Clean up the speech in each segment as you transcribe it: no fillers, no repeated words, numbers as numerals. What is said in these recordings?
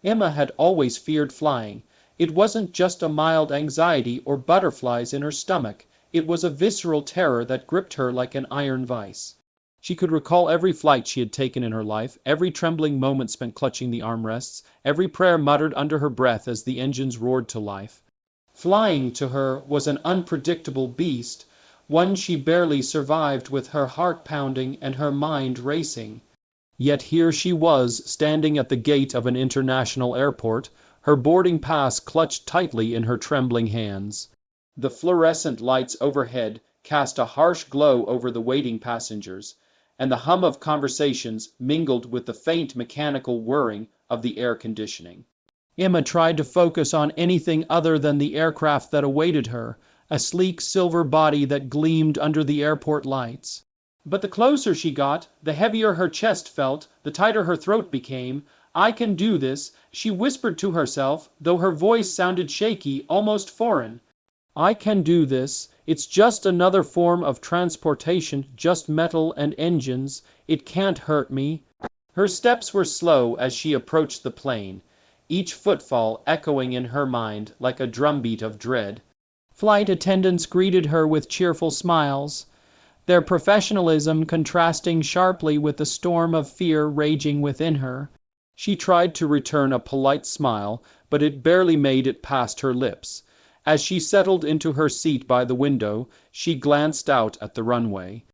Emma had always feared flying. It wasn't just a mild anxiety or butterflies in her stomach. It was a visceral terror that gripped her like an iron vice. She could recall every flight she had taken in her life, every trembling moment spent clutching the armrests, every prayer muttered under her breath as the engines roared to life. Flying to her was an unpredictable beast, one she barely survived with her heart pounding and her mind racing. Yet here she was, standing at the gate of an international airport, her boarding pass clutched tightly in her trembling hands. The fluorescent lights overhead cast a harsh glow over the waiting passengers, and the hum of conversations mingled with the faint mechanical whirring of the air conditioning. Emma tried to focus on anything other than the aircraft that awaited her, a sleek silver body that gleamed under the airport lights. But the closer she got, the heavier her chest felt, the tighter her throat became. "I can do this," she whispered to herself, though her voice sounded shaky, almost foreign. "I can do this. It's just another form of transportation, just metal and engines. It can't hurt me." Her steps were slow as she approached the plane, each footfall echoing in her mind like a drumbeat of dread. Flight attendants greeted her with cheerful smiles, their professionalism contrasting sharply with the storm of fear raging within her. She tried to return a polite smile, but it barely made it past her lips. As she settled into her seat by the window, she glanced out at the runway.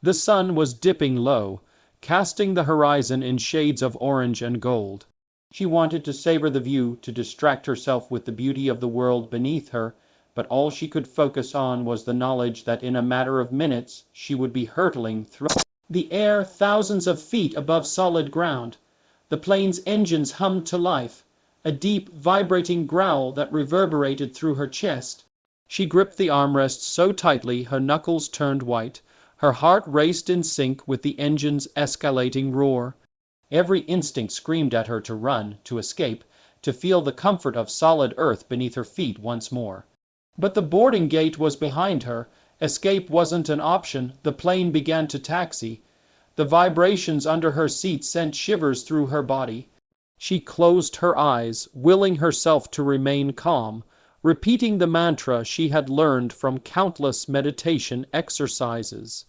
The sun was dipping low, casting the horizon in shades of orange and gold. She wanted to savor the view, to distract herself with the beauty of the world beneath her, but all she could focus on was the knowledge that in a matter of minutes she would be hurtling through the air thousands of feet above solid ground. The plane's engines hummed to life, a deep, vibrating growl that reverberated through her chest. She gripped the armrest so tightly her knuckles turned white. Her heart raced in sync with the engine's escalating roar. Every instinct screamed at her to run, to escape, to feel the comfort of solid earth beneath her feet once more. But the boarding gate was behind her. Escape wasn't an option. The plane began to taxi. The vibrations under her seat sent shivers through her body. She closed her eyes, willing herself to remain calm, repeating the mantra she had learned from countless meditation exercises.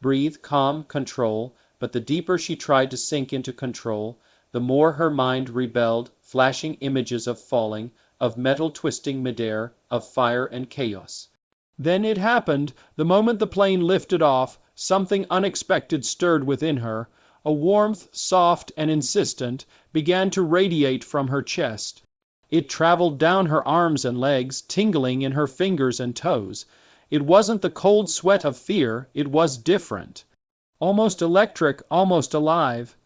Breathe, calm, control. But the deeper she tried to sink into control, the more her mind rebelled, flashing images of falling, of metal twisting midair, of fire and chaos. Then it happened. The moment the plane lifted off, something unexpected stirred within her. A warmth, soft and insistent, began to radiate from her chest. It traveled down her arms and legs, tingling in her fingers and toes. It wasn't the cold sweat of fear, it was different. Almost electric, almost alive.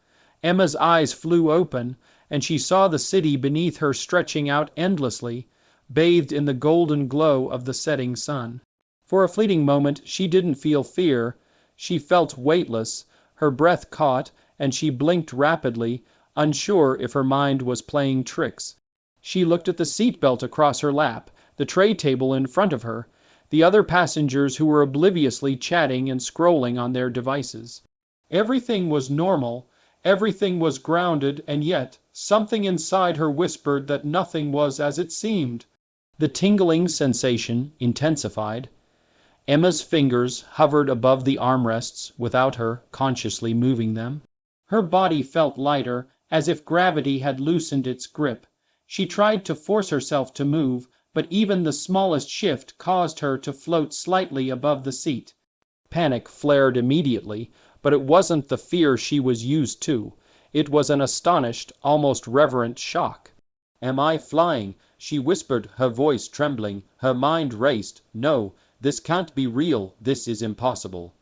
Emma's eyes flew open, and she saw the city beneath her stretching out endlessly, bathed in the golden glow of the setting sun. For a fleeting moment she didn't feel fear. She felt weightless, her breath caught, and she blinked rapidly, unsure if her mind was playing tricks. She looked at the seatbelt across her lap, the tray table in front of her, the other passengers who were obliviously chatting and scrolling on their devices. Everything was normal, everything was grounded, and yet something inside her whispered that nothing was as it seemed. The tingling sensation intensified. Emma's fingers hovered above the armrests without her consciously moving them. Her body felt lighter, as if gravity had loosened its grip. She tried to force herself to move, but even the smallest shift caused her to float slightly above the seat. Panic flared immediately, but it wasn't the fear she was used to. It was an astonished, almost reverent shock. "Am I flying?" she whispered, her voice trembling. Her mind raced. "No, this can't be real. This is impossible."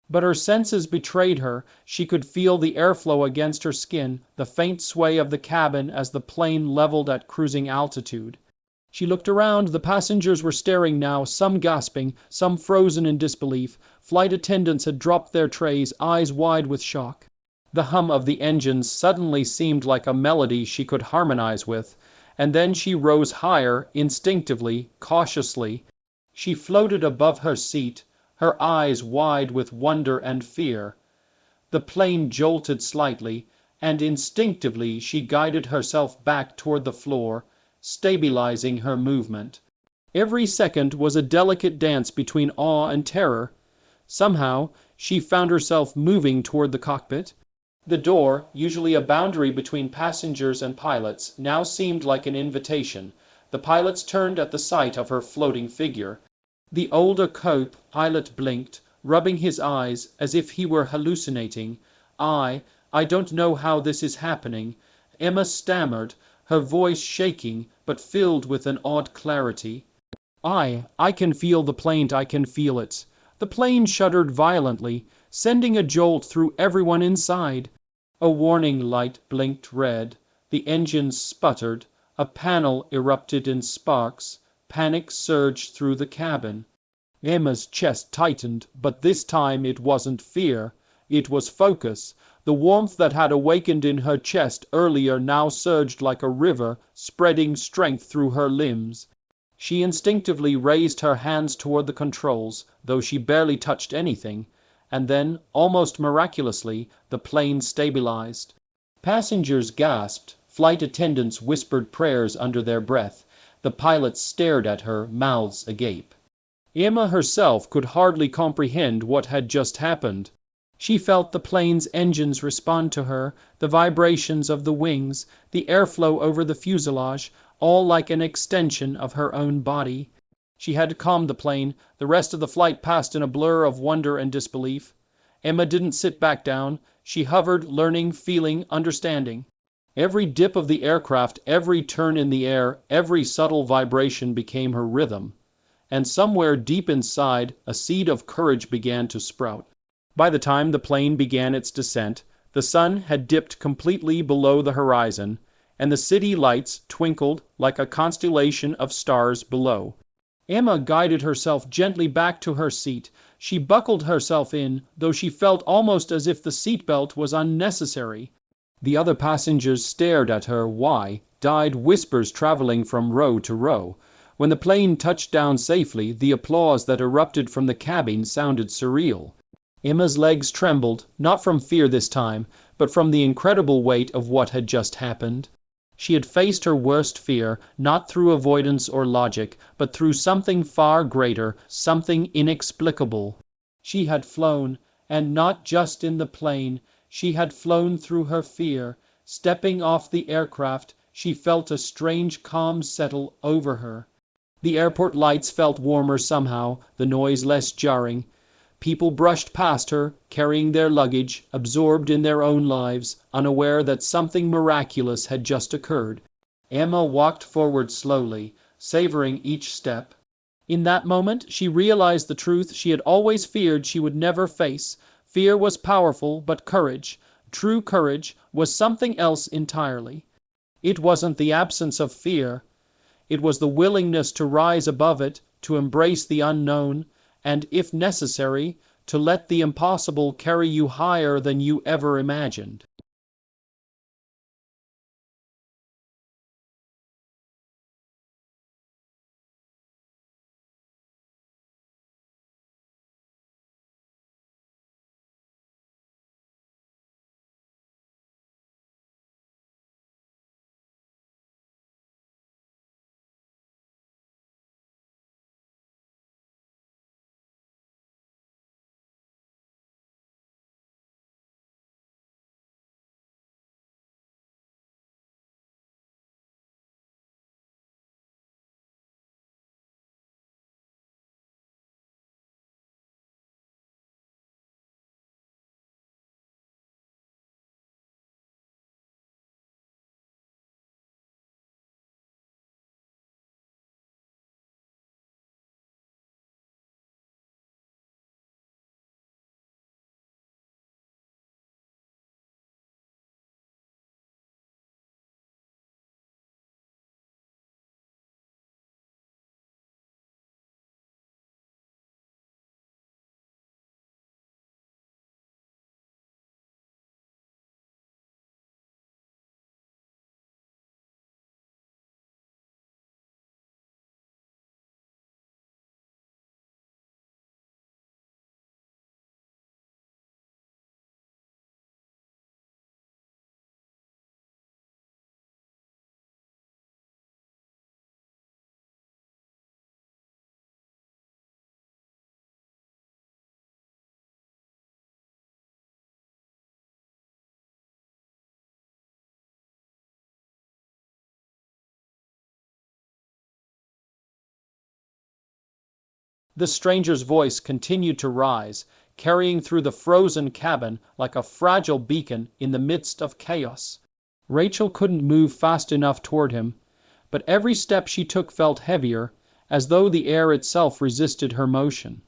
But her senses betrayed her. She could feel the airflow against her skin, the faint sway of the cabin as the plane leveled at cruising altitude. She looked around. The passengers were staring now, some gasping, some frozen in disbelief. Flight attendants had dropped their trays, eyes wide with shock. The hum of the engines suddenly seemed like a melody she could harmonize with, and then she rose higher, instinctively, cautiously. She floated above her seat, her eyes wide with wonder and fear. The plane jolted slightly, and instinctively she guided herself back toward the floor, stabilizing her movement. Every second was a delicate dance between awe and terror. Somehow, she found herself moving toward the cockpit. The door, usually a boundary between passengers and pilots, now seemed like an invitation. The pilots turned at the sight of her floating figure. The older co-pilot blinked, rubbing his eyes as if he were hallucinating. I don't know how this is happening," Emma stammered, her voice shaking but filled with an odd clarity. I can feel the plane, I can feel it." The plane shuddered violently, sending a jolt through everyone inside. A warning light blinked red. The engines sputtered. A panel erupted in sparks. Panic surged through the cabin. Emma's chest tightened, but this time it wasn't fear. It was focus. The warmth that had awakened in her chest earlier now surged like a river, spreading strength through her limbs. She instinctively raised her hands toward the controls, though she barely touched anything, and then, almost miraculously, the plane stabilized. Passengers gasped, flight attendants whispered prayers under their breath, the pilots stared at her, mouths agape. Emma herself could hardly comprehend what had just happened. She felt the plane's engines respond to her, the vibrations of the wings, the airflow over the fuselage, all like an extension of her own body. She had calmed the plane. The rest of the flight passed in a blur of wonder and disbelief. Emma didn't sit back down. She hovered, learning, feeling, understanding. Every dip of the aircraft, every turn in the air, every subtle vibration became her rhythm. And somewhere deep inside, a seed of courage began to sprout. By the time the plane began its descent, the sun had dipped completely below the horizon, and the city lights twinkled like a constellation of stars below. Emma guided herself gently back to her seat. She buckled herself in, though she felt almost as if the seatbelt was unnecessary. The other passengers stared at her. Why? Died whispers traveling from row to row. When the plane touched down safely, the applause that erupted from the cabin sounded surreal. Emma's legs trembled, not from fear this time, but from the incredible weight of what had just happened. She had faced her worst fear, not through avoidance or logic, but through something far greater, something inexplicable. She had flown, and not just in the plane. She had flown through her fear. Stepping off the aircraft, she felt a strange calm settle over her. The airport lights felt warmer somehow, the noise less jarring. People brushed past her, carrying their luggage, absorbed in their own lives, unaware that something miraculous had just occurred. Emma walked forward slowly, savoring each step. In that moment, she realized the truth she had always feared she would never face. Fear was powerful, but courage, true courage, was something else entirely. It wasn't the absence of fear. It was the willingness to rise above it, to embrace the unknown, and, if necessary, to let the impossible carry you higher than you ever imagined. The stranger's voice continued to rise, carrying through the frozen cabin like a fragile beacon in the midst of chaos. Rachel couldn't move fast enough toward him, but every step she took felt heavier, as though the air itself resisted her motion.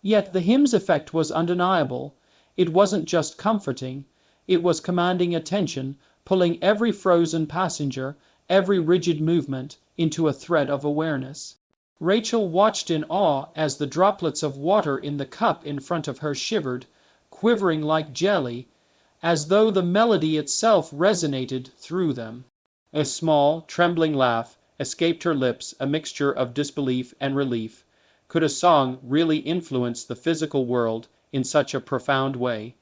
Yet the hymn's effect was undeniable. It wasn't just comforting, it was commanding attention, pulling every frozen passenger, every rigid movement, into a thread of awareness. Rachel watched in awe as the droplets of water in the cup in front of her shivered, quivering like jelly, as though the melody itself resonated through them. A small, trembling laugh escaped her lips, a mixture of disbelief and relief. Could a song really influence the physical world in such a profound way?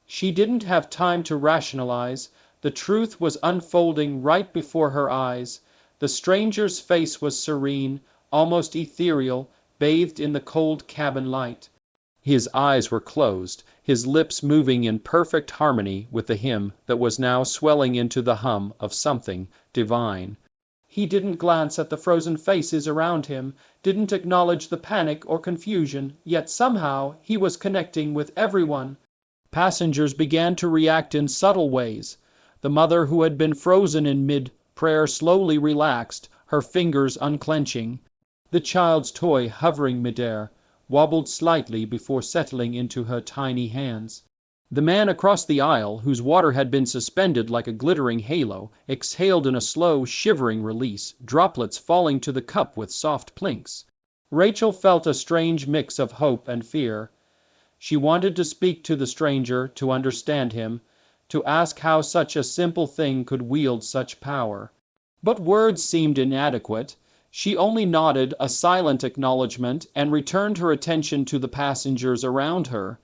She didn't have time to rationalize. The truth was unfolding right before her eyes. The stranger's face was serene, almost ethereal, bathed in the cold cabin light. His eyes were closed, his lips moving in perfect harmony with the hymn that was now swelling into the hum of something divine. He didn't glance at the frozen faces around him, didn't acknowledge the panic or confusion, yet somehow he was connecting with everyone. Passengers began to react in subtle ways. The mother who had been frozen in mid-prayer slowly relaxed, her fingers unclenching. The child's toy, hovering midair, wobbled slightly before settling into her tiny hands. The man across the aisle, whose water had been suspended like a glittering halo, exhaled in a slow, shivering release, droplets falling to the cup with soft plinks. Rachel felt a strange mix of hope and fear. She wanted to speak to the stranger, to understand him, to ask how such a simple thing could wield such power. But words seemed inadequate. She only nodded a silent acknowledgement and returned her attention to the passengers around her.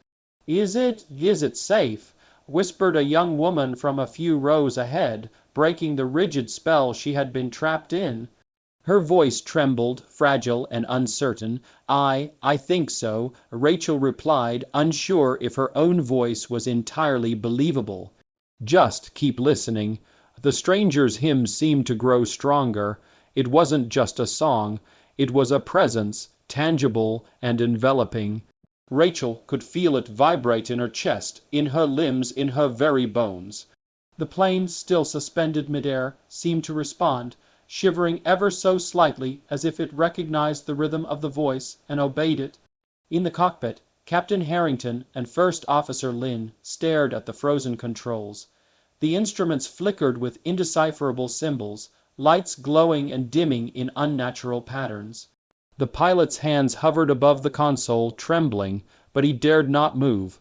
Is it safe?" whispered a young woman from a few rows ahead, breaking the rigid spell she had been trapped in. Her voice trembled, fragile and uncertain. I think so," Rachel replied, unsure if her own voice was entirely believable. "Just keep listening." The stranger's hymn seemed to grow stronger. It wasn't just a song, it was a presence, tangible and enveloping. Rachel could feel it vibrate in her chest, in her limbs, in her very bones. The plane, still suspended midair, seemed to respond, shivering ever so slightly as if it recognized the rhythm of the voice and obeyed it. In the cockpit, Captain Harrington and First Officer Lynn stared at the frozen controls. The instruments flickered with indecipherable symbols, lights glowing and dimming in unnatural patterns. The pilot's hands hovered above the console, trembling, but he dared not move.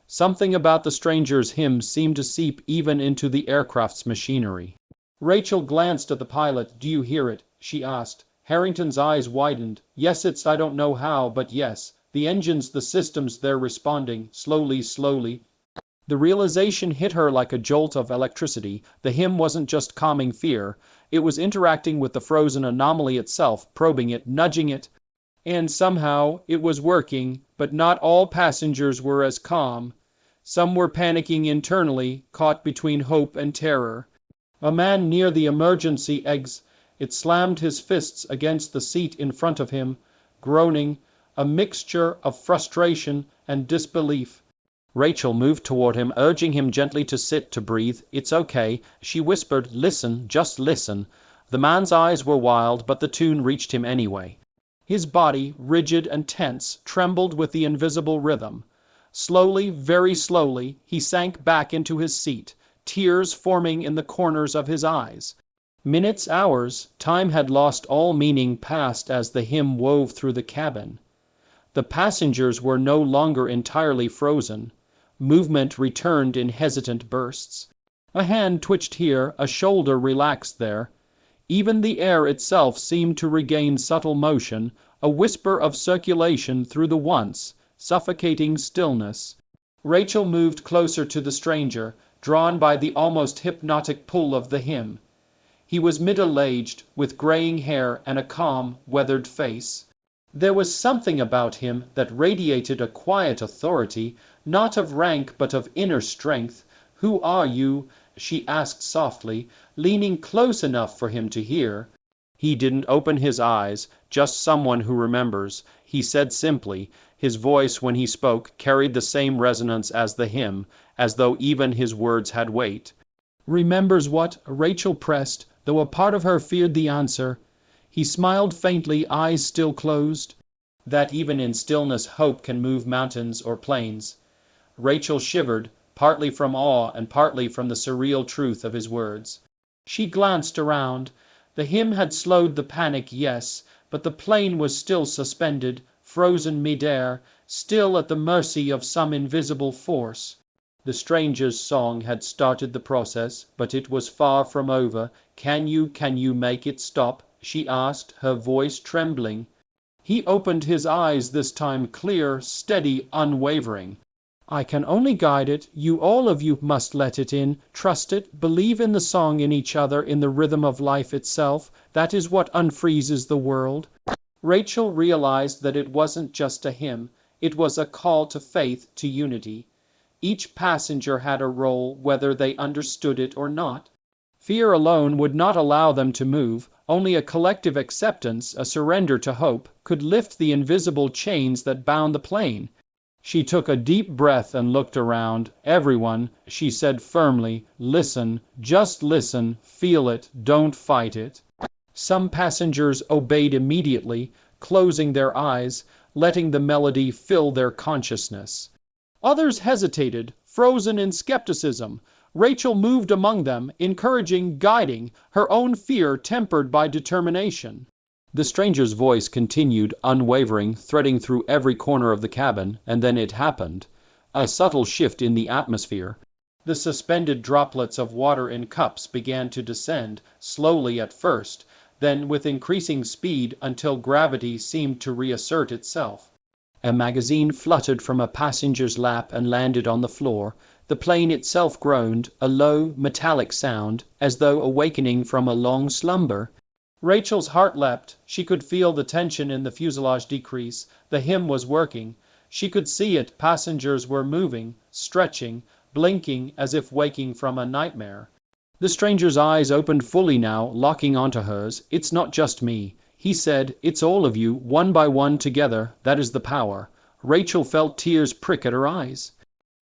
Something about the stranger's hymn seemed to seep even into the aircraft's machinery. Rachel glanced at the pilot. "Do you hear it?" she asked. Harrington's eyes widened. "Yes, it's I don't know how, but yes. The engines, the systems, they're responding, slowly. The realization hit her like a jolt of electricity. The hymn wasn't just calming fear. It was interacting with the frozen anomaly itself, probing it, nudging it. And somehow it was working, but not all passengers were as calm. Some were panicking internally, caught between hope and terror. A man near the emergency exit slammed his fists against the seat in front of him, groaning, a mixture of frustration and disbelief. Rachel moved toward him, urging him gently to sit, to breathe. "It's okay," she whispered. "Listen, just listen." The man's eyes were wild, but the tune reached him anyway. His body, rigid and tense, trembled with the invisible rhythm. Slowly, very slowly, he sank back into his seat, tears forming in the corners of his eyes. Minutes, hours, time had lost all meaning, passed as the hymn wove through the cabin. The passengers were no longer entirely frozen. Movement returned in hesitant bursts. A hand twitched here, a shoulder relaxed there. Even the air itself seemed to regain subtle motion, a whisper of circulation through the once suffocating stillness. Rachel moved closer to the stranger, drawn by the almost hypnotic pull of the hymn. He was middle-aged, with graying hair and a calm, weathered face. There was something about him that radiated a quiet authority, not of rank but of inner strength. "Who are you?" she asked softly, leaning close enough for him to hear. He didn't open his eyes, just someone who remembers. He said simply, his voice when he spoke carried the same resonance as the hymn, as though even his words had weight. "Remembers what?" Rachel pressed, though a part of her feared the answer. He smiled faintly, eyes still closed. That even in stillness hope can move mountains or plains. Rachel shivered, partly from awe and partly from the surreal truth of his words. She glanced around. The hymn had slowed the panic, yes, but the plane was still suspended, frozen mid-air, still at the mercy of some invisible force. The stranger's song had started the process, but it was far from over. Can you make it stop?" she asked, her voice trembling. He opened his eyes this time, clear, steady, unwavering. "I can only guide it. You all of you must let it in, trust it, believe in the song, in each other, in the rhythm of life itself. That is what unfreezes the world." Rachel realized that it wasn't just a hymn. It was a call to faith, to unity. Each passenger had a role, whether they understood it or not. Fear alone would not allow them to move. Only a collective acceptance, a surrender to hope, could lift the invisible chains that bound the plane. She took a deep breath and looked around. "Everyone," she said firmly, "listen, just listen, feel it, don't fight it." Some passengers obeyed immediately, closing their eyes, letting the melody fill their consciousness. Others hesitated, frozen in skepticism. Rachel moved among them, encouraging, guiding, her own fear tempered by determination. The stranger's voice continued, unwavering, threading through every corner of the cabin, and then it happened. A subtle shift in the atmosphere. The suspended droplets of water in cups began to descend, slowly at first, then with increasing speed until gravity seemed to reassert itself. A magazine fluttered from a passenger's lap and landed on the floor. The plane itself groaned, a low, metallic sound, as though awakening from a long slumber. Rachel's heart leapt. She could feel the tension in the fuselage decrease. The hymn was working. She could see it. Passengers were moving, stretching, blinking as if waking from a nightmare. The stranger's eyes opened fully now, locking onto hers. "It's not just me," he said. "It's all of you, one by one, together. That is the power." Rachel felt tears prick at her eyes.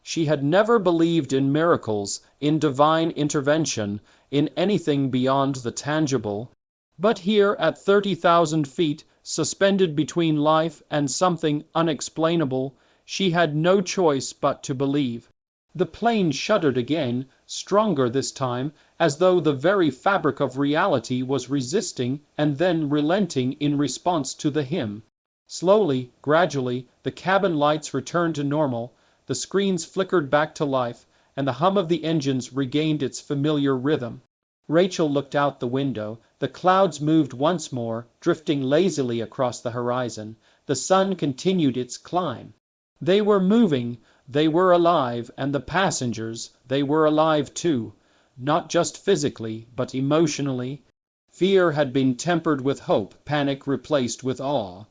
She had never believed in miracles, in divine intervention, in anything beyond the tangible. But here, at 30,000 feet, suspended between life and something unexplainable, she had no choice but to believe. The plane shuddered again, stronger this time, as though the very fabric of reality was resisting and then relenting in response to the hymn. Slowly, gradually, the cabin lights returned to normal, the screens flickered back to life, and the hum of the engines regained its familiar rhythm. Rachel looked out the window. The clouds moved once more, drifting lazily across the horizon. The sun continued its climb. They were moving, they were alive, and the passengers, they were alive too. Not just physically, but emotionally. Fear had been tempered with hope, panic replaced with awe.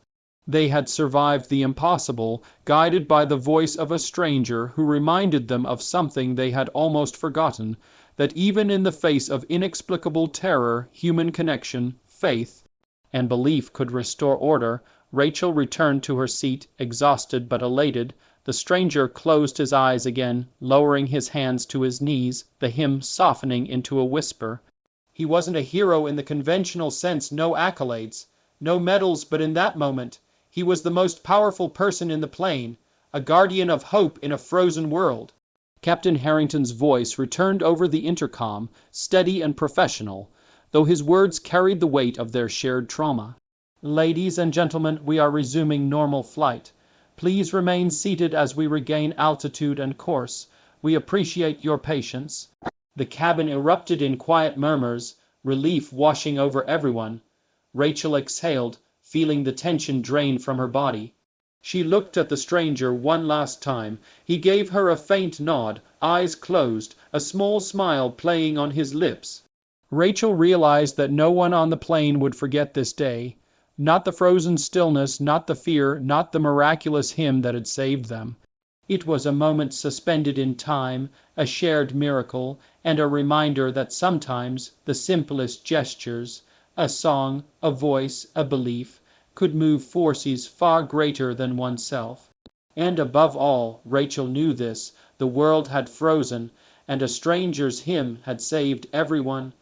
They had survived the impossible, guided by the voice of a stranger who reminded them of something they had almost forgotten, that even in the face of inexplicable terror, human connection, faith, and belief could restore order. Rachel returned to her seat, exhausted but elated. The stranger closed his eyes again, lowering his hands to his knees, the hymn softening into a whisper. He wasn't a hero in the conventional sense, no accolades, no medals, but in that moment, he was the most powerful person in the plane, a guardian of hope in a frozen world. Captain Harrington's voice returned over the intercom, steady and professional, though his words carried the weight of their shared trauma. "Ladies and gentlemen, we are resuming normal flight. Please remain seated as we regain altitude and course. We appreciate your patience." The cabin erupted in quiet murmurs, relief washing over everyone. Rachel exhaled, feeling the tension drain from her body. She looked at the stranger one last time. He gave her a faint nod, eyes closed, a small smile playing on his lips. Rachel realized that no one on the plane would forget this day. Not the frozen stillness, not the fear, not the miraculous hymn that had saved them. It was a moment suspended in time, a shared miracle, and a reminder that sometimes the simplest gestures, A song, a voice, a belief, could move forces far greater than oneself. And above all, Rachel knew this, the world had frozen, and a stranger's hymn had saved everyone.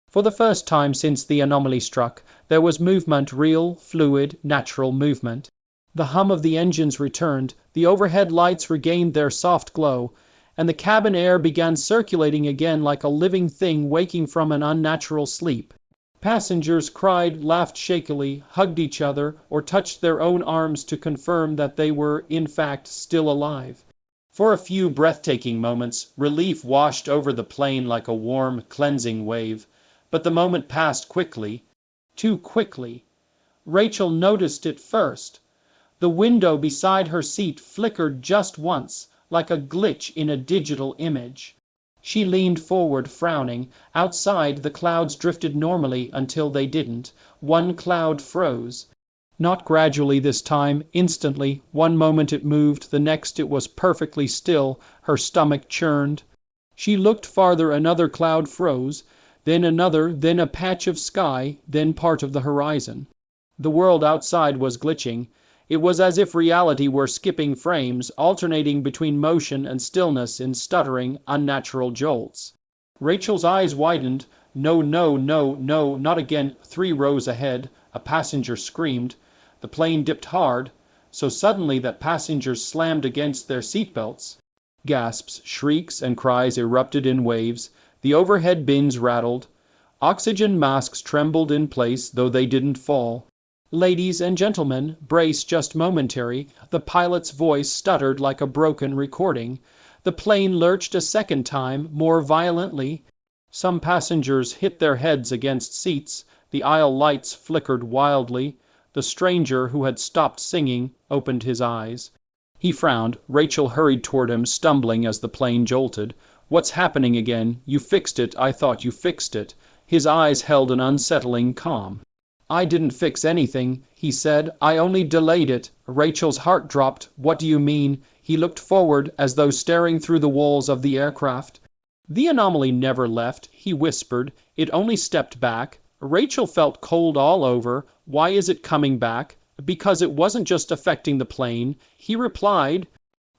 For the first time since the anomaly struck, there was movement, real, fluid, natural movement. The hum of the engines returned, the overhead lights regained their soft glow, and the cabin air began circulating again like a living thing waking from an unnatural sleep. Passengers cried, laughed shakily, hugged each other, or touched their own arms to confirm that they were, in fact, still alive. For a few breathtaking moments, relief washed over the plane like a warm, cleansing wave. But the moment passed quickly. Too quickly. Rachel noticed it first. The window beside her seat flickered just once, like a glitch in a digital image. She leaned forward, frowning. Outside, the clouds drifted normally until they didn't. One cloud froze. Not gradually this time, instantly. One moment it moved, the next it was perfectly still. Her stomach churned. She looked farther, another cloud froze. Then another, then a patch of sky, then part of the horizon. The world outside was glitching. It was as if reality were skipping frames, alternating between motion and stillness in stuttering, unnatural jolts. Rachel's eyes widened. No, no, no, no, not again. 3 rows ahead. A passenger screamed. The plane dipped hard, so suddenly that passengers slammed against their seatbelts. Gasps, shrieks, and cries erupted in waves. The overhead bins rattled. Oxygen masks trembled in place, though they didn't fall. Ladies and gentlemen, brace just momentary. The pilot's voice stuttered like a broken recording. The plane lurched a second time, more violently. Some passengers hit their heads against seats. The aisle lights flickered wildly. The stranger, who had stopped singing, opened his eyes. He frowned. Rachel hurried toward him, stumbling as the plane jolted. What's happening again? You fixed it. I thought you fixed it. His eyes held an unsettling calm. I didn't fix anything, he said. I only delayed it. Rachel's heart dropped. What do you mean? He looked forward, as though staring through the walls of the aircraft. The anomaly never left, he whispered. It only stepped back. Rachel felt cold all over. Why is it coming back? Because it wasn't just affecting the plane. He replied.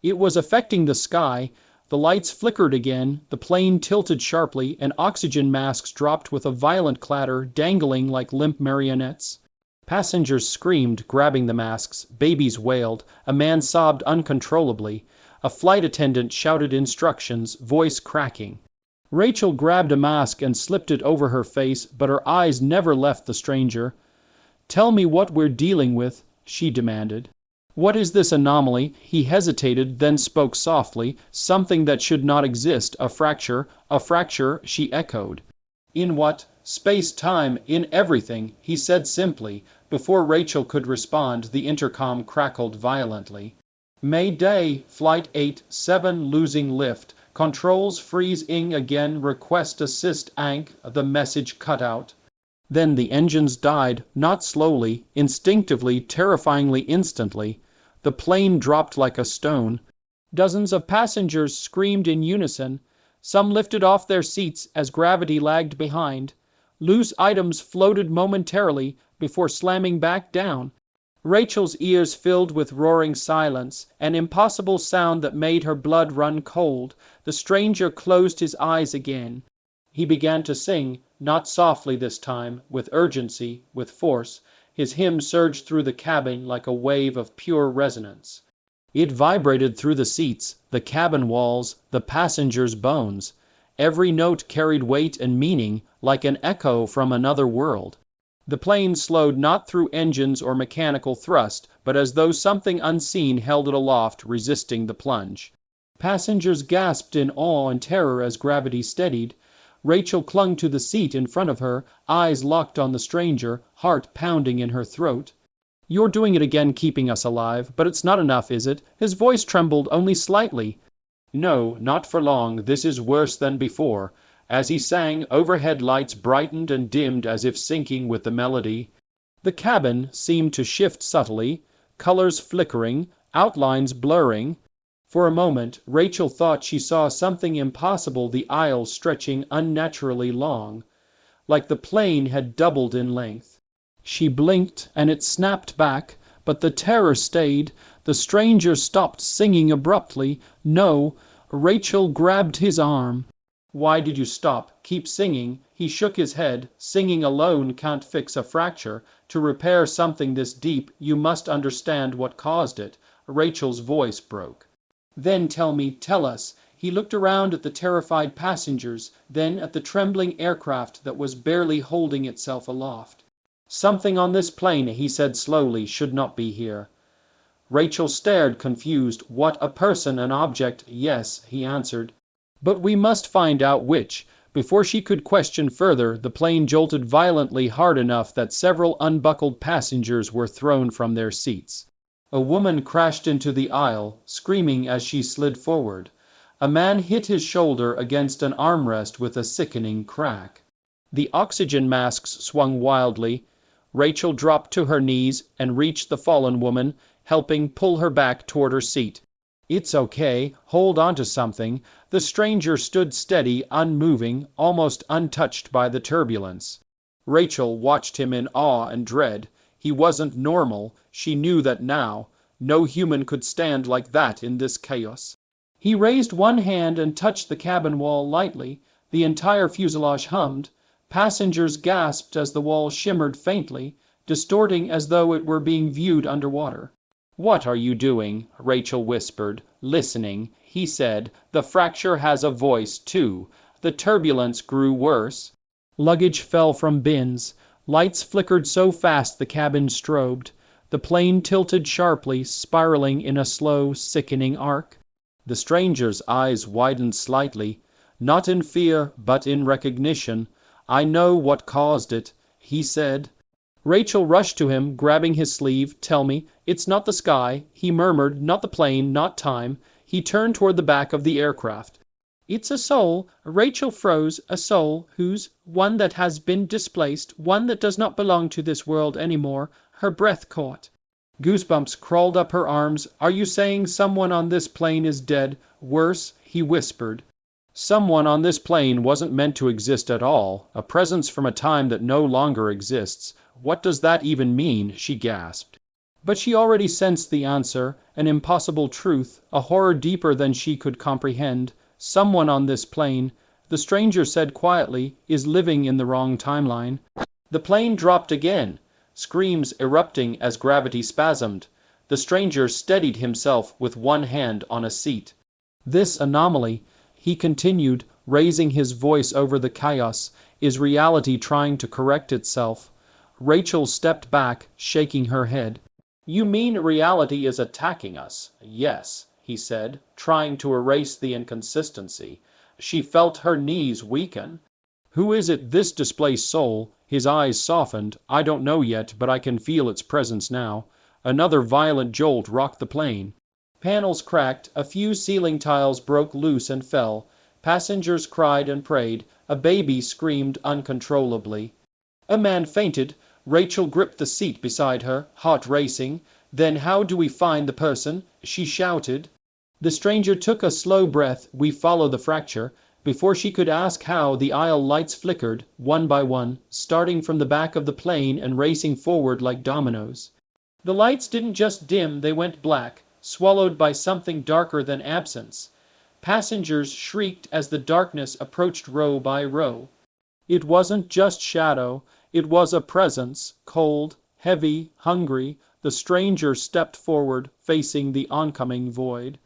It was affecting the sky. The lights flickered again, the plane tilted sharply, and oxygen masks dropped with a violent clatter, dangling like limp marionettes. Passengers screamed, grabbing the masks. Babies wailed. A man sobbed uncontrollably. A flight attendant shouted instructions, voice cracking. Rachel grabbed a mask and slipped it over her face, but her eyes never left the stranger. Tell me what we're dealing with, she demanded. What is this anomaly? He hesitated, then spoke softly. Something that should not exist. A fracture, she echoed. In what? Space-time, in everything, he said simply. Before Rachel could respond, the intercom crackled violently. Mayday, Flight 87 losing lift. Controls freeze-ing again, request assist Ank, the message cut out. Then the engines died, not slowly, instinctively, terrifyingly instantly. The plane dropped like a stone. Dozens of passengers screamed in unison. Some lifted off their seats as gravity lagged behind. Loose items floated momentarily before slamming back down. Rachel's ears filled with roaring silence, an impossible sound that made her blood run cold. The stranger closed his eyes again. He began to sing, not softly this time, with urgency, with force. His hymn surged through the cabin like a wave of pure resonance. It vibrated through the seats, the cabin walls, the passengers' bones. Every note carried weight and meaning, like an echo from another world. The plane slowed not through engines or mechanical thrust, but as though something unseen held it aloft, resisting the plunge. Passengers gasped in awe and terror as gravity steadied. Rachel clung to the seat in front of her, eyes locked on the stranger, heart pounding in her throat. You're doing it again, keeping us alive, but it's not enough, is it? His voice trembled only slightly. No, not for long. This is worse than before. As he sang, overhead lights brightened and dimmed as if syncing with the melody. The cabin seemed to shift subtly, colors flickering, outlines blurring. For a moment, Rachel thought she saw something impossible, the aisle stretching unnaturally long. like the plane had doubled in length. She blinked and it snapped back, but the terror stayed. The stranger stopped singing abruptly. No, Rachel grabbed his arm. Why did you stop? Keep singing. He shook his head. Singing alone can't fix a fracture. To repair something this deep, you must understand what caused it. Rachel's voice broke. Then tell us. He looked around at the terrified passengers, then at the trembling aircraft that was barely holding itself aloft. Something on this plane, he said slowly, should not be here. Rachel stared, confused. What, a person, an object? Yes, he answered. But we must find out which. Before she could question further, the plane jolted violently hard enough that several unbuckled passengers were thrown from their seats. A woman crashed into the aisle, screaming as she slid forward. A man hit his shoulder against an armrest with a sickening crack. The oxygen masks swung wildly. Rachel dropped to her knees and reached the fallen woman, helping pull her back toward her seat. It's okay. Hold on to something. The stranger stood steady, unmoving, almost untouched by the turbulence. Rachel watched him in awe and dread. He wasn't normal. She knew that now. No human could stand like that in this chaos. He raised one hand and touched the cabin wall lightly. The entire fuselage hummed. Passengers gasped as the wall shimmered faintly, distorting as though it were being viewed underwater. What are you doing? Rachel whispered. Listening. He said, the fracture has a voice, too. The turbulence grew worse. Luggage fell from bins. Lights flickered so fast the cabin strobed. The plane tilted sharply, spiraling in a slow, sickening arc. The stranger's eyes widened slightly, not in fear, but in recognition. I know what caused it, he said. Rachel rushed to him, grabbing his sleeve. Tell me, it's not the sky, he murmured, not the plane, not time. He turned toward the back of the aircraft. It's a soul. Rachel froze. A soul one that has been displaced, one that does not belong to this world anymore. Her breath caught. Goosebumps crawled up her arms. Are you saying someone on this plane is dead? Worse, he whispered. Someone on this plane wasn't meant to exist at all, a presence from a time that no longer exists. What does that even mean? She gasped. But she already sensed the answer, an impossible truth, a horror deeper than she could comprehend. Someone on this plane, the stranger said quietly, is living in the wrong timeline. The plane dropped again, screams erupting as gravity spasmed. The stranger steadied himself with one hand on a seat. This anomaly, he continued, raising his voice over the chaos, is reality trying to correct itself. Rachel stepped back, shaking her head. You mean reality is attacking us? Yes, he said, trying to erase the inconsistency. She felt her knees weaken. Who is it, this displaced soul? His eyes softened. I don't know yet, but I can feel its presence now. Another violent jolt rocked the plane. Panels cracked, a few ceiling tiles broke loose and fell. Passengers cried and prayed. A baby screamed uncontrollably. A man fainted. Rachel gripped the seat beside her, heart racing. Then how do we find the person? She shouted. The stranger took a slow breath. We follow the fracture. Before she could ask how, the aisle lights flickered, one by one, starting from the back of the plane and racing forward like dominoes. The lights didn't just dim, they went black, swallowed by something darker than absence. Passengers shrieked as the darkness approached row by row. It wasn't just shadow, it was a presence, cold, heavy, hungry. The stranger stepped forward, facing the oncoming void.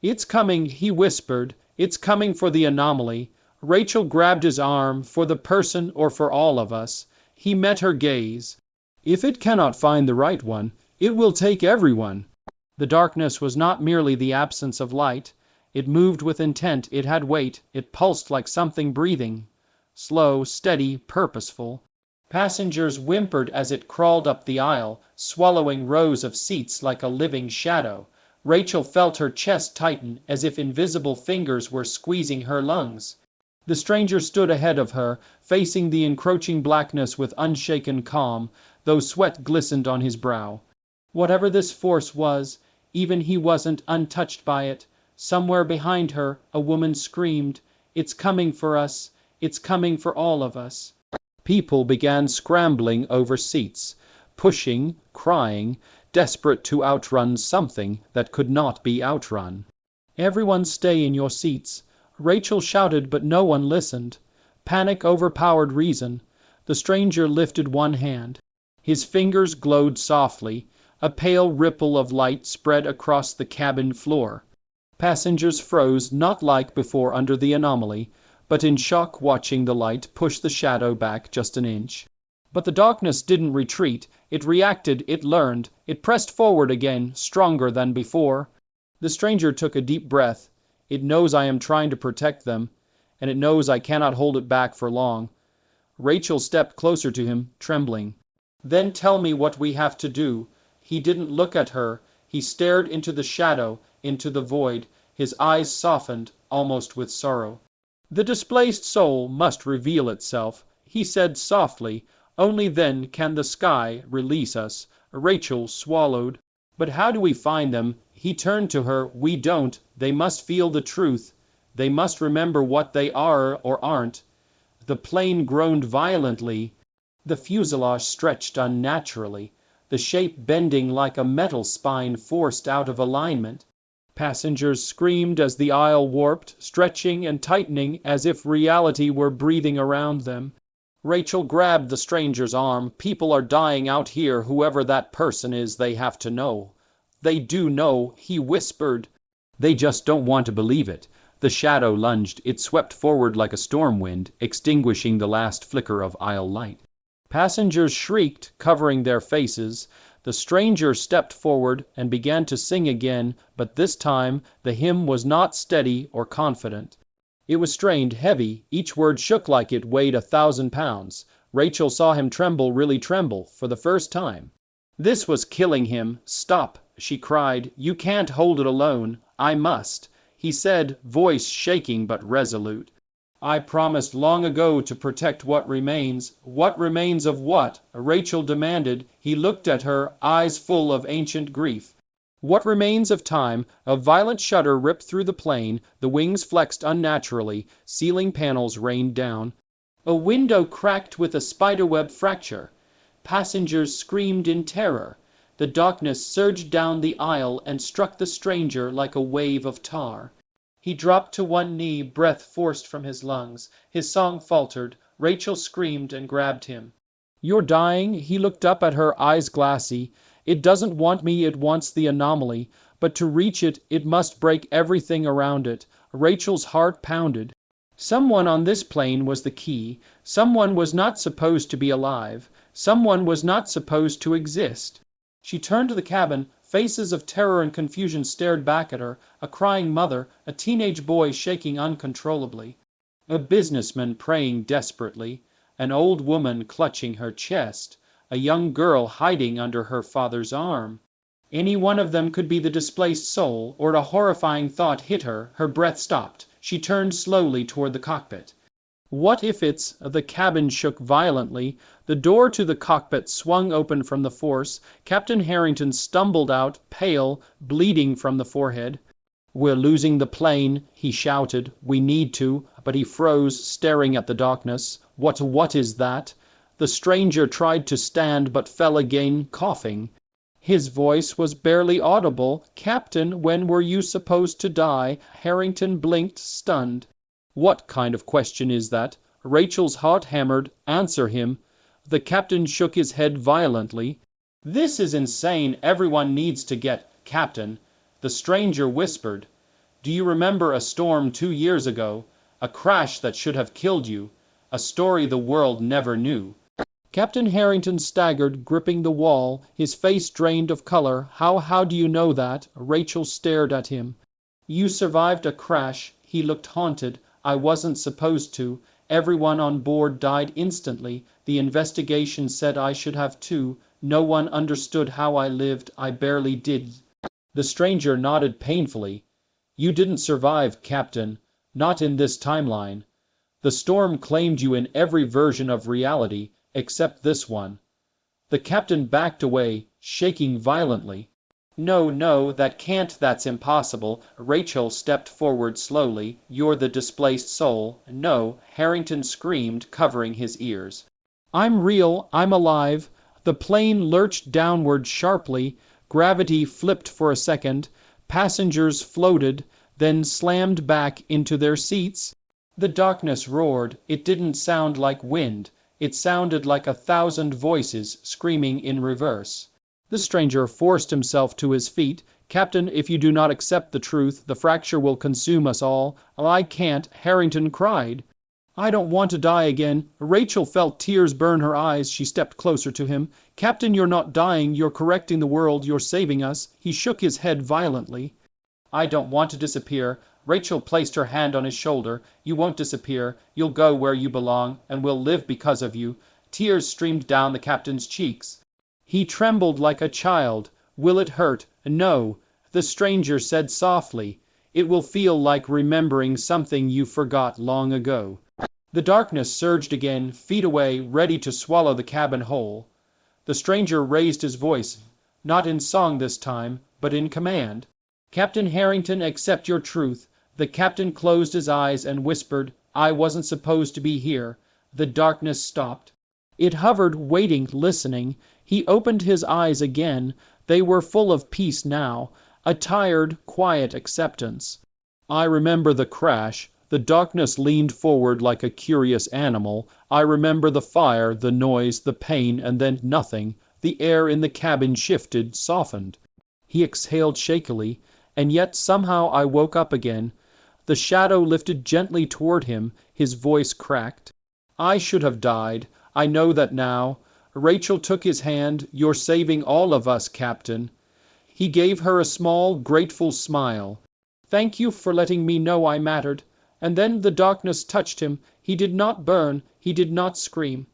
It's coming, he whispered. It's coming for the anomaly. Rachel grabbed his arm, for the person or for all of us. He met her gaze. If it cannot find the right one, it will take everyone. The darkness was not merely the absence of light. It moved with intent, it had weight, it pulsed like something breathing. Slow, steady, purposeful. Passengers whimpered as it crawled up the aisle, swallowing rows of seats like a living shadow. Rachel felt her chest tighten as if invisible fingers were squeezing her lungs. The stranger stood ahead of her, facing the encroaching blackness with unshaken calm, though sweat glistened on his brow. Whatever this force was, even he wasn't untouched by it. Somewhere behind her, a woman screamed, "It's coming for us. It's coming for all of us." People began scrambling over seats, pushing, crying, desperate to outrun something that could not be outrun. "Everyone stay in your seats." Rachel shouted, but no one listened. Panic overpowered reason. The stranger lifted one hand. His fingers glowed softly. A pale ripple of light spread across the cabin floor. Passengers froze, not like before under the anomaly, but in shock, watching the light push the shadow back just an inch. But the darkness didn't retreat. It reacted, it learned, it pressed forward again, stronger than before. The stranger took a deep breath. It knows I am trying to protect them, and it knows I cannot hold it back for long. Rachel stepped closer to him, trembling. "Then tell me what we have to do." He didn't look at her. He stared into the shadow, into the void. His eyes softened, almost with sorrow. "The displaced soul must reveal itself," he said softly. "Only then can the sky release us." Rachel swallowed. "But how do we find them?" He turned to her. "We don't. They must feel the truth. They must remember what they are or aren't." The plane groaned violently. The fuselage stretched unnaturally, the shape bending like a metal spine forced out of alignment. Passengers screamed as the aisle warped, stretching and tightening as if reality were breathing around them. Rachel grabbed the stranger's arm. "People are dying out here. Whoever that person is, they have to know." "They do know," he whispered. "They just don't want to believe it." The shadow lunged. It swept forward like a storm wind, extinguishing the last flicker of aisle light. Passengers shrieked, covering their faces. The stranger stepped forward and began to sing again, but this time the hymn was not steady or confident. It was strained, heavy. Each word shook like it weighed 1,000 pounds. Rachel saw him tremble, really tremble, for the first time. This was killing him. "Stop," she cried. "You can't hold it alone. I must." He said, voice shaking but resolute, "I promised long ago to protect what remains." "What remains of what?" Rachel demanded. He looked at her, eyes full of ancient grief. "What remains of time?" A violent shudder ripped through the plane. The wings flexed unnaturally. Ceiling panels rained down. A window cracked with a spiderweb fracture. Passengers screamed in terror. The darkness surged down the aisle and struck the stranger like a wave of tar. He dropped to one knee, breath forced from his lungs. His song faltered. Rachel screamed and grabbed him. "You're dying?" He looked up at her, eyes glassy. "It doesn't want me, it wants the anomaly. But to reach it, it must break everything around it." Rachel's heart pounded. Someone on this plane was the key. Someone was not supposed to be alive. Someone was not supposed to exist. She turned to the cabin. Faces of terror and confusion stared back at her. A crying mother, a teenage boy shaking uncontrollably, a businessman praying desperately, an old woman clutching her chest, a young girl hiding under her father's arm. Any one of them could be the displaced soul, or a horrifying thought hit her. Her breath stopped. She turned slowly toward the cockpit. What if it's... The cabin shook violently. The door to the cockpit swung open from the force. Captain Harrington stumbled out, pale, bleeding from the forehead. "We're losing the plane," he shouted. "We need to." But he froze, staring at the darkness. What is that?" The stranger tried to stand but fell again, coughing. His voice was barely audible. "Captain, when were you supposed to die?" Harrington blinked, stunned. "What kind of question is that?" Rachel's heart hammered. "Answer him." The captain shook his head violently. "This is insane. Everyone needs to get..." "Captain," the stranger whispered, "do you remember a storm 2 years ago? A crash that should have killed you? A story the world never knew?" Captain Harrington staggered, gripping the wall, his face drained of color. How do you know that?" Rachel stared at him. "You survived a crash." He looked haunted. "I wasn't supposed to. Everyone on board died instantly. The investigation said I should have too. No one understood how I lived. I barely did." The stranger nodded painfully. "You didn't survive, Captain. Not in this timeline. The storm claimed you in every version of reality, except this one." The captain backed away, shaking violently. No, that can't, that's impossible." Rachel stepped forward slowly. "You're the displaced soul." "No," Harrington screamed, covering his ears. I'm real, I'm alive. The plane lurched downward sharply, gravity flipped for a second, passengers floated, then slammed back into their seats. The darkness roared. It didn't sound like wind. It sounded like 1,000 voices screaming in reverse. The stranger forced himself to his feet. "Captain, if you do not accept the truth, the fracture will consume us all." "I can't," Harrington cried. "I don't want to die again." Rachel felt tears burn her eyes. She stepped closer to him. "Captain, you're not dying. You're correcting the world. You're saving us." He shook his head violently. "I don't want to disappear." Rachel placed her hand on his shoulder. "You won't disappear. You'll go where you belong, and we'll live because of you." Tears streamed down the captain's cheeks. He trembled like a child. "Will it hurt?" "No." The stranger said softly, "It will feel like remembering something you forgot long ago." The darkness surged again, feet away, ready to swallow the cabin whole. The stranger raised his voice, not in song this time, but in command. "Captain Harrington, accept your truth." The captain closed his eyes and whispered, "I wasn't supposed to be here." The darkness stopped. It hovered, waiting, listening. He opened his eyes again. They were full of peace now, a tired, quiet acceptance. "I remember the crash. The darkness leaned forward like a curious animal. I remember the fire, the noise, the pain, and then nothing. The air in the cabin shifted, softened." He exhaled shakily. "And yet somehow I woke up again." The shadow lifted gently toward him. His voice cracked. "I should have died. I know that now." Rachel took his hand. "You're saving all of us, Captain." He gave her a small, grateful smile. "Thank you for letting me know I mattered." And then the darkness touched him. He did not burn. He did not scream.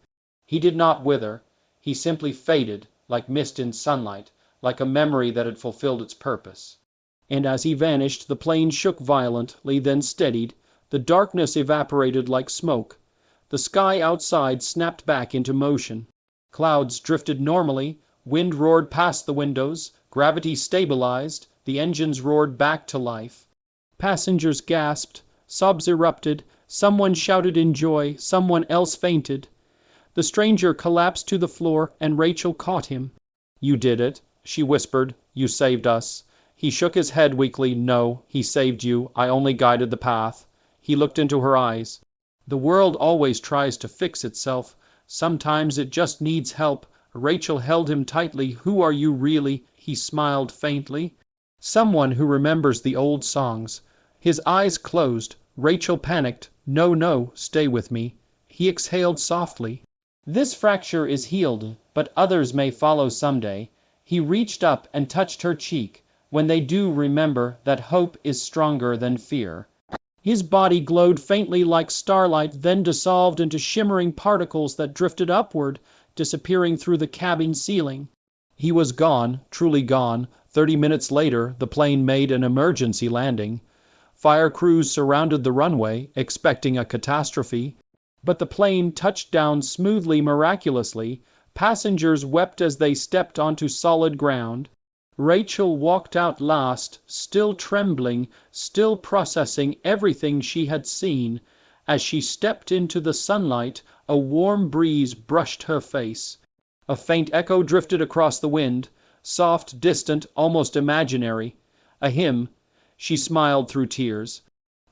He did not wither. He simply faded, like mist in sunlight, like a memory that had fulfilled its purpose. And as he vanished, the plane shook violently, then steadied. The darkness evaporated like smoke. The sky outside snapped back into motion. Clouds drifted normally. Wind roared past the windows. Gravity stabilized. The engines roared back to life. Passengers gasped. Sobs erupted. Someone shouted in joy. Someone else fainted. The stranger collapsed to the floor, and Rachel caught him. "You did it," she whispered. "You saved us." He shook his head weakly. "No, he saved you. I only guided the path." He looked into her eyes. "The world always tries to fix itself. Sometimes it just needs help." Rachel held him tightly. "Who are you really?" He smiled faintly. "Someone who remembers the old songs." His eyes closed. Rachel panicked. "No, no, stay with me." He exhaled softly. "This fracture is healed, but others may follow someday." He reached up and touched her cheek. "When they do, remember that hope is stronger than fear." His body glowed faintly like starlight, then dissolved into shimmering particles that drifted upward, disappearing through the cabin ceiling. He was gone, truly gone. 30 minutes later, the plane made an emergency landing. Fire crews surrounded the runway, expecting a catastrophe. But the plane touched down smoothly, miraculously. Passengers wept as they stepped onto solid ground. Rachel walked out last, still trembling, still processing everything she had seen. As she stepped into the sunlight, a warm breeze brushed her face. A faint echo drifted across the wind, soft, distant, almost imaginary. A hymn. She smiled through tears.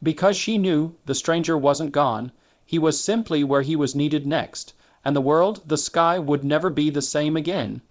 Because she knew the stranger wasn't gone. He was simply where he was needed next, and the world, the sky, would never be the same again.